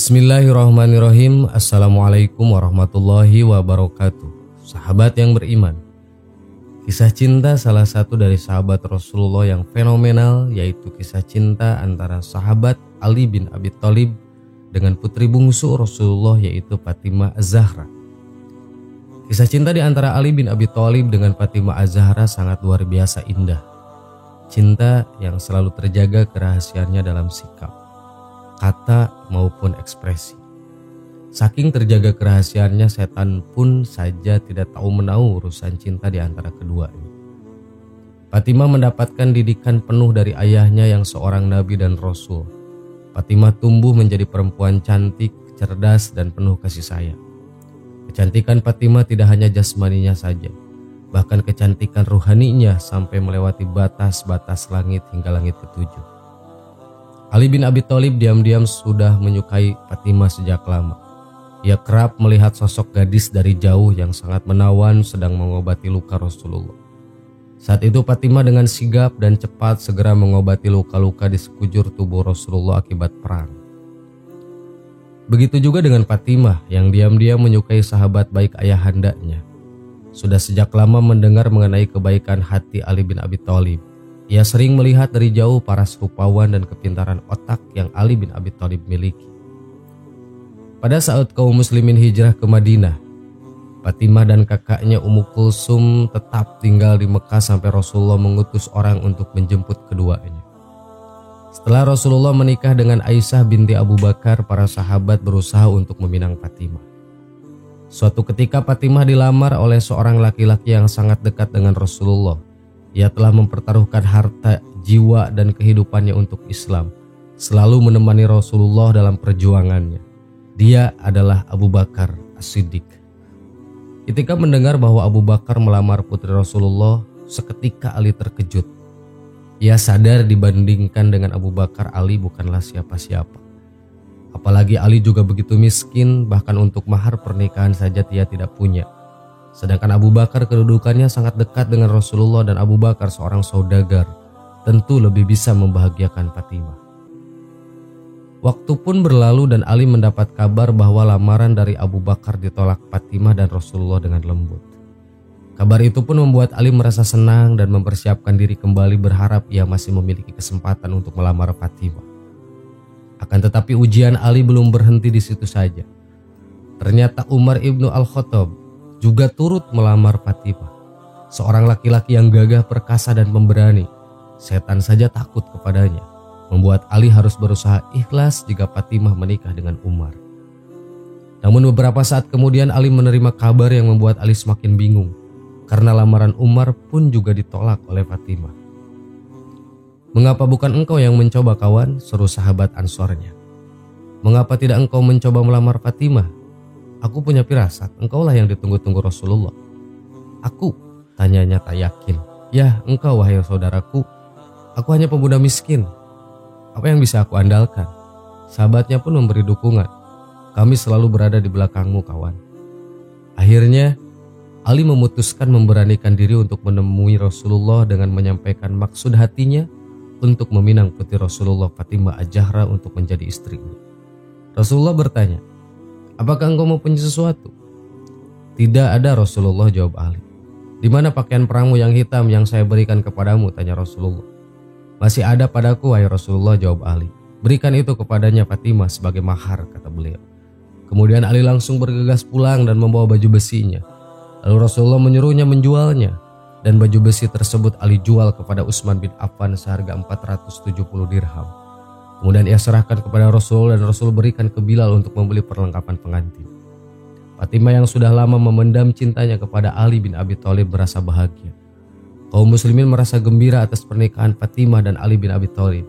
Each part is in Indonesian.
Bismillahirrahmanirrahim. Assalamualaikum warahmatullahi wabarakatuh. Sahabat yang beriman, kisah cinta salah satu dari sahabat Rasulullah yang fenomenal, yaitu kisah cinta antara sahabat Ali bin Abi Thalib dengan putri bungsu Rasulullah, yaitu Fatimah Az-Zahra. Kisah cinta di antara Ali bin Abi Thalib dengan Fatimah Az-Zahra sangat luar biasa indah. Cinta yang selalu terjaga kerahasiaannya dalam sikap, kata maupun ekspresi. Saking terjaga kerahasiaannya, setan pun saja tidak tahu menahu urusan cinta di antara keduanya. Fatimah mendapatkan didikan penuh dari ayahnya yang seorang nabi dan rasul. Fatimah tumbuh menjadi perempuan cantik, cerdas, dan penuh kasih sayang. Kecantikan Fatimah tidak hanya jasmaninya saja, bahkan kecantikan ruhaninya sampai melewati batas-batas langit hingga langit ketujuh. Ali bin Abi Thalib diam-diam sudah menyukai Fatimah sejak lama. Ia kerap melihat sosok gadis dari jauh yang sangat menawan sedang mengobati luka Rasulullah. Saat itu Fatimah dengan sigap dan cepat segera mengobati luka-luka di sekujur tubuh Rasulullah akibat perang. Begitu juga dengan Fatimah yang diam-diam menyukai sahabat baik ayahandanya. Sudah sejak lama mendengar mengenai kebaikan hati Ali bin Abi Thalib. Ia sering melihat dari jauh paras rupawan dan kepintaran otak yang Ali bin Abi Thalib miliki. Pada saat kaum muslimin hijrah ke Madinah, Fatimah dan kakaknya Ummu Kulsum tetap tinggal di Mekah sampai Rasulullah mengutus orang untuk menjemput keduanya. Setelah Rasulullah menikah dengan Aisyah binti Abu Bakar, para sahabat berusaha untuk meminang Fatimah. Suatu ketika Fatimah dilamar oleh seorang laki-laki yang sangat dekat dengan Rasulullah. Ia telah mempertaruhkan harta, jiwa, dan kehidupannya untuk Islam, selalu menemani Rasulullah dalam perjuangannya. Dia adalah Abu Bakar As-Siddiq. Ketika mendengar bahwa Abu Bakar melamar putri Rasulullah, seketika Ali terkejut. Ia sadar dibandingkan dengan Abu Bakar, Ali bukanlah siapa-siapa. Apalagi Ali juga begitu miskin, bahkan untuk mahar pernikahan saja dia tidak punya. Sedangkan Abu Bakar kedudukannya sangat dekat dengan Rasulullah, dan Abu Bakar seorang saudagar, tentu lebih bisa membahagiakan Fatimah. Waktu pun berlalu dan Ali mendapat kabar bahwa lamaran dari Abu Bakar ditolak Fatimah dan Rasulullah dengan lembut. Kabar itu pun membuat Ali merasa senang dan mempersiapkan diri kembali, berharap ia masih memiliki kesempatan untuk melamar Fatimah. Akan tetapi ujian Ali belum berhenti di situ saja. Ternyata Umar ibnu Al-Khattab juga turut melamar Fatimah. Seorang laki-laki yang gagah, perkasa, dan pemberani. Setan saja takut kepadanya, membuat Ali harus berusaha ikhlas jika Fatimah menikah dengan Umar. Namun beberapa saat kemudian Ali menerima kabar yang membuat Ali semakin bingung, karena lamaran Umar pun juga ditolak oleh Fatimah. "Mengapa bukan engkau yang mencoba, kawan?" seru sahabat Ansornya. "Mengapa tidak engkau mencoba melamar Fatimah? Aku punya firasat engkaulah yang ditunggu-tunggu Rasulullah." "Aku?" tanyanya tak yakin. "Ya, engkau wahai saudaraku. Aku hanya pemuda miskin. Apa yang bisa aku andalkan?" Sahabatnya pun memberi dukungan. "Kami selalu berada di belakangmu, kawan." Akhirnya Ali memutuskan memberanikan diri untuk menemui Rasulullah dengan menyampaikan maksud hatinya untuk meminang putri Rasulullah, Fatimah Az-Zahra, untuk menjadi istrinya. Rasulullah bertanya, "Apakah engkau mempunyai sesuatu?" "Tidak ada, Rasulullah," jawab Ali. "Di mana pakaian perangmu yang hitam yang saya berikan kepadamu?" tanya Rasulullah. "Masih ada padaku, wahai Rasulullah," jawab Ali. "Berikan itu kepadanya Fatimah sebagai mahar," kata beliau. Kemudian Ali langsung bergegas pulang dan membawa baju besinya. Lalu Rasulullah menyuruhnya menjualnya, dan baju besi tersebut Ali jual kepada Utsman bin Affan seharga 470 dirham. Kemudian ia serahkan kepada Rasul, dan Rasul berikan ke Bilal untuk membeli perlengkapan pengantin. Fatimah yang sudah lama memendam cintanya kepada Ali bin Abi Thalib merasa bahagia. Kaum muslimin merasa gembira atas pernikahan Fatimah dan Ali bin Abi Thalib.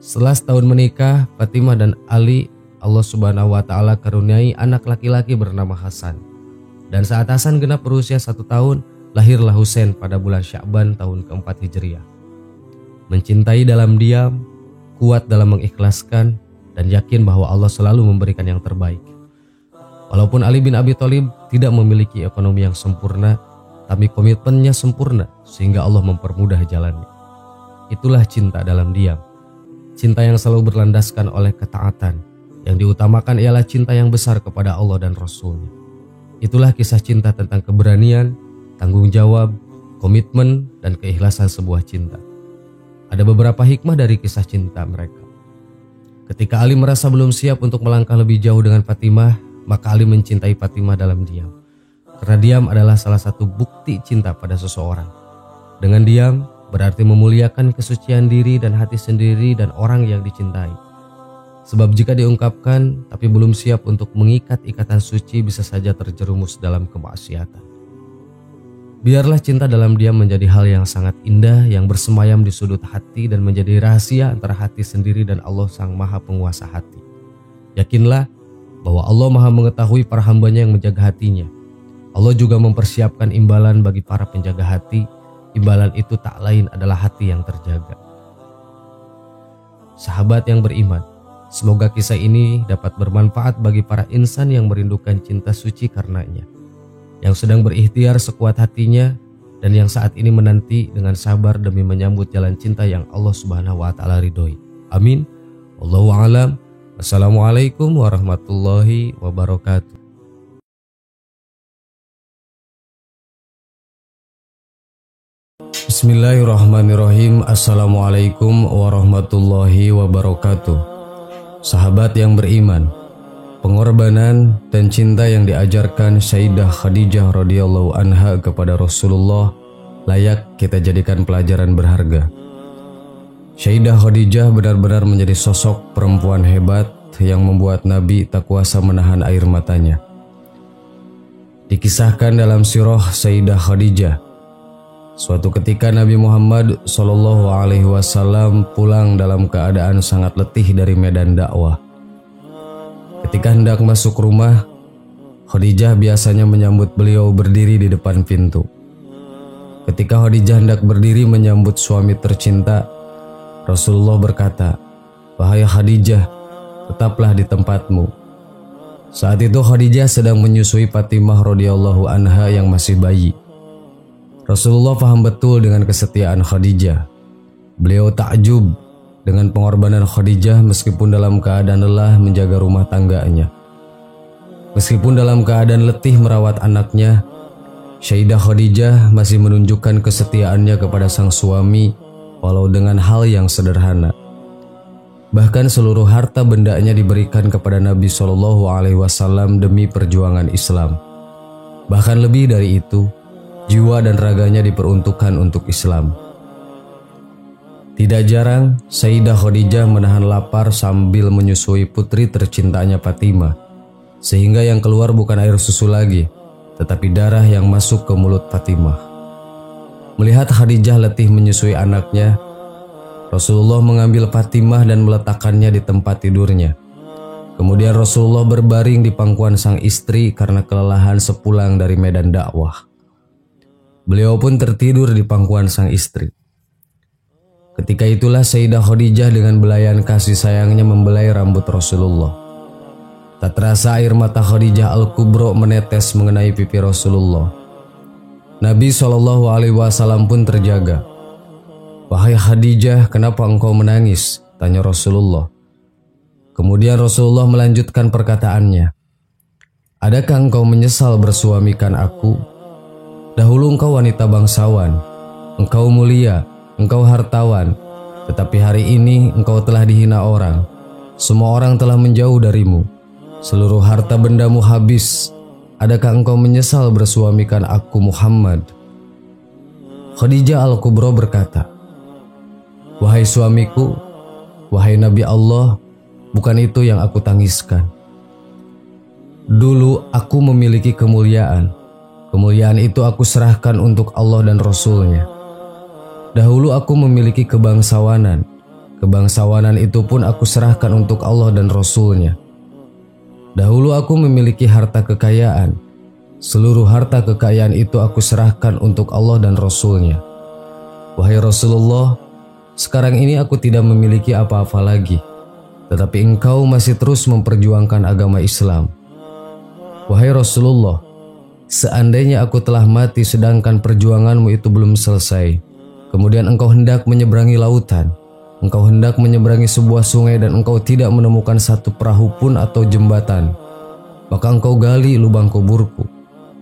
Setelah setahun menikah, Fatimah dan Ali, Allah Subhanahu wa Ta'ala karuniai anak laki-laki bernama Hasan. Dan saat Hasan genap berusia 1 tahun, lahirlah Husain pada bulan Sya'ban tahun keempat Hijriah. Mencintai dalam diam, kuat dalam mengikhlaskan, dan yakin bahwa Allah selalu memberikan yang terbaik. Walaupun Ali bin Abi Thalib tidak memiliki ekonomi yang sempurna, tapi komitmennya sempurna sehingga Allah mempermudah jalannya. Itulah cinta dalam diam. Cinta yang selalu berlandaskan oleh ketaatan, Yang diutamakan ialah cinta yang besar kepada Allah dan Rasul-Nya. Itulah kisah cinta tentang keberanian, tanggung jawab, komitmen, dan keikhlasan sebuah cinta. Ada beberapa hikmah dari kisah cinta mereka. Ketika Ali merasa belum siap untuk melangkah lebih jauh dengan Fatimah, maka Ali mencintai Fatimah dalam diam. Karena diam adalah salah satu bukti cinta pada seseorang. Dengan diam berarti memuliakan kesucian diri dan hati sendiri dan orang yang dicintai. Sebab jika diungkapkan tapi belum siap untuk mengikat ikatan suci, bisa saja terjerumus dalam kemaksiatan. Biarlah cinta dalam diam menjadi hal yang sangat indah yang bersemayam di sudut hati dan menjadi rahasia antara hati sendiri dan Allah Sang Maha Penguasa hati. Yakinlah bahwa Allah Maha mengetahui para hambanya yang menjaga hatinya. Allah juga mempersiapkan imbalan bagi para penjaga hati. Imbalan itu tak lain adalah hati yang terjaga. Sahabat yang beriman, semoga kisah ini dapat bermanfaat bagi para insan yang merindukan cinta suci karenanya, yang sedang berikhtiar sekuat hatinya, dan yang saat ini menanti dengan sabar demi menyambut jalan cinta yang Allah Subhanahu wa Ta'ala ridhoi. Amin. Wallahu a'lam. Wassalamualaikum warahmatullahi wabarakatuh. Bismillahirrahmanirrahim. Assalamualaikum warahmatullahi wabarakatuh. Sahabat yang beriman, pengorbanan dan cinta yang diajarkan Sayyidah Khadijah radhiyallahu anha kepada Rasulullah layak kita jadikan pelajaran berharga. Sayyidah Khadijah benar-benar menjadi sosok perempuan hebat yang membuat Nabi tak kuasa menahan air matanya. Dikisahkan dalam sirah Sayyidah Khadijah, suatu ketika Nabi Muhammad SAW pulang dalam keadaan sangat letih dari medan dakwah. Ketika hendak masuk rumah, Khadijah biasanya menyambut beliau berdiri di depan pintu. Ketika Khadijah hendak berdiri menyambut suami tercinta, Rasulullah berkata, "Wahai Khadijah, tetaplah di tempatmu." Saat itu Khadijah sedang menyusui Fatimah radhiyallahu anha yang masih bayi. Rasulullah paham betul dengan kesetiaan Khadijah. Beliau takjub dengan pengorbanan Khadijah meskipun dalam keadaan lelah menjaga rumah tangganya. Meskipun dalam keadaan letih merawat anaknya, Sayyidah Khadijah masih menunjukkan kesetiaannya kepada sang suami walau dengan hal yang sederhana. Bahkan seluruh harta bendanya diberikan kepada Nabi SAW demi perjuangan Islam. Bahkan lebih dari itu, jiwa dan raganya diperuntukkan untuk Islam. Tidak jarang, Sayyidah Khadijah menahan lapar sambil menyusui putri tercintanya Fatimah, sehingga yang keluar bukan air susu lagi, tetapi darah yang masuk ke mulut Fatimah. Melihat Khadijah letih menyusui anaknya, Rasulullah mengambil Fatimah dan meletakkannya di tempat tidurnya. Kemudian Rasulullah berbaring di pangkuan sang istri karena kelelahan sepulang dari medan dakwah. Beliau pun tertidur di pangkuan sang istri. Ketika itulah Sayyidah Khadijah dengan belayan kasih sayangnya membelai rambut Rasulullah. Tak terasa air mata Khadijah Al-Kubro menetes mengenai pipi Rasulullah. Nabi SAW pun terjaga. "Wahai Khadijah, kenapa engkau menangis?" tanya Rasulullah. Kemudian Rasulullah melanjutkan perkataannya. "Adakah engkau menyesal bersuamikan aku? Dahulu engkau wanita bangsawan, engkau mulia, engkau hartawan, tetapi hari ini engkau telah dihina orang. Semua orang telah menjauh darimu. Seluruh harta bendamu habis. Adakah engkau menyesal bersuamikan aku Muhammad?" Khadijah Al-Kubro berkata, "Wahai suamiku, wahai Nabi Allah, bukan itu yang aku tangiskan. Dulu aku memiliki kemuliaan. Kemuliaan itu aku serahkan untuk Allah dan Rasul-Nya. Dahulu aku memiliki kebangsawanan. Kebangsawanan itu pun aku serahkan untuk Allah dan Rasul-Nya. Dahulu aku memiliki harta kekayaan. Seluruh harta kekayaan itu aku serahkan untuk Allah dan Rasul-Nya. Wahai Rasulullah, sekarang ini aku tidak memiliki apa-apa lagi, tetapi engkau masih terus memperjuangkan agama Islam. Wahai Rasulullah, seandainya aku telah mati sedangkan perjuanganmu itu belum selesai, kemudian engkau hendak menyeberangi lautan, engkau hendak menyeberangi sebuah sungai dan engkau tidak menemukan satu perahu pun atau jembatan, maka engkau gali lubang kuburku.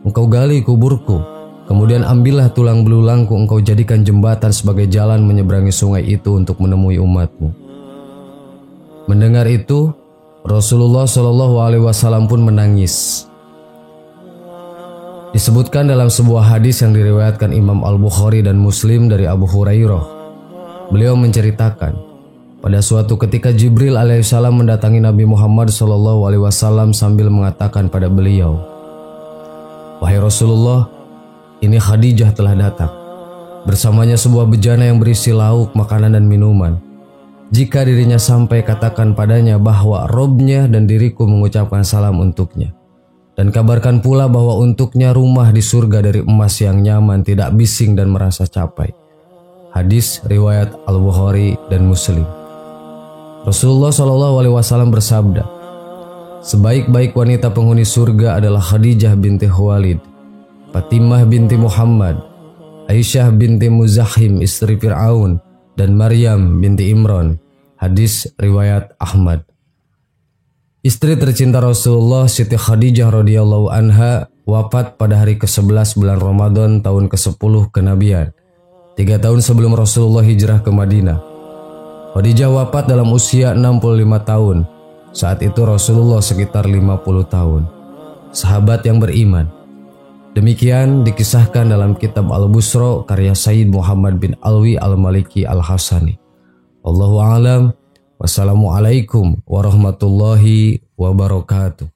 Engkau gali kuburku, kemudian ambillah tulang belulangku, engkau jadikan jembatan sebagai jalan menyeberangi sungai itu untuk menemui umatmu. Mendengar itu, Rasulullah Shallallahu Alaihi Wasallam pun menangis. Disebutkan dalam sebuah hadis yang diriwayatkan Imam Al-Bukhari dan Muslim dari Abu Hurairah. Beliau menceritakan, pada suatu ketika Jibril alaihissalam mendatangi Nabi Muhammad Shallallahu Alaihi Wasallam sambil mengatakan pada beliau, "Wahai Rasulullah, ini Khadijah telah datang. Bersamanya sebuah bejana yang berisi lauk, makanan dan minuman. Jika dirinya sampai, katakan padanya bahwa Robnya dan diriku mengucapkan salam untuknya. Dan kabarkan pula bahwa untuknya rumah di surga dari emas yang nyaman, tidak bising dan merasa capai." Hadis riwayat Al-Bukhari dan Muslim. Rasulullah Shallallahu Alaihi Wasallam bersabda, "Sebaik-baik wanita penghuni surga adalah Khadijah binti Khuwailid, Fatimah binti Muhammad, Aisyah binti Muzahim istri Fir'aun, dan Maryam binti Imran." Hadis riwayat Ahmad. Istri tercinta Rasulullah, Siti Khadijah radhiyallahu anha, wafat pada hari ke-11 bulan Ramadan tahun ke-10 kenabian, 3 tahun sebelum Rasulullah hijrah ke Madinah. Khadijah wafat dalam usia 65 tahun. Saat itu Rasulullah sekitar 50 tahun. Sahabat yang beriman. Demikian dikisahkan dalam kitab Al-Busra karya Sayyid Muhammad bin Alwi Al-Maliki Al-Hasani. Wallahu a'lam. Wassalamualaikum warahmatullahi wabarakatuh.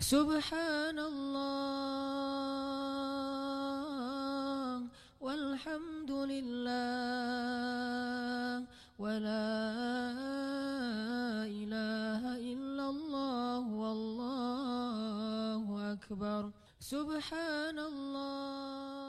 Subhanallah walhamdulillah wa la ilaha illallah wallahu akbar. Subhanallah.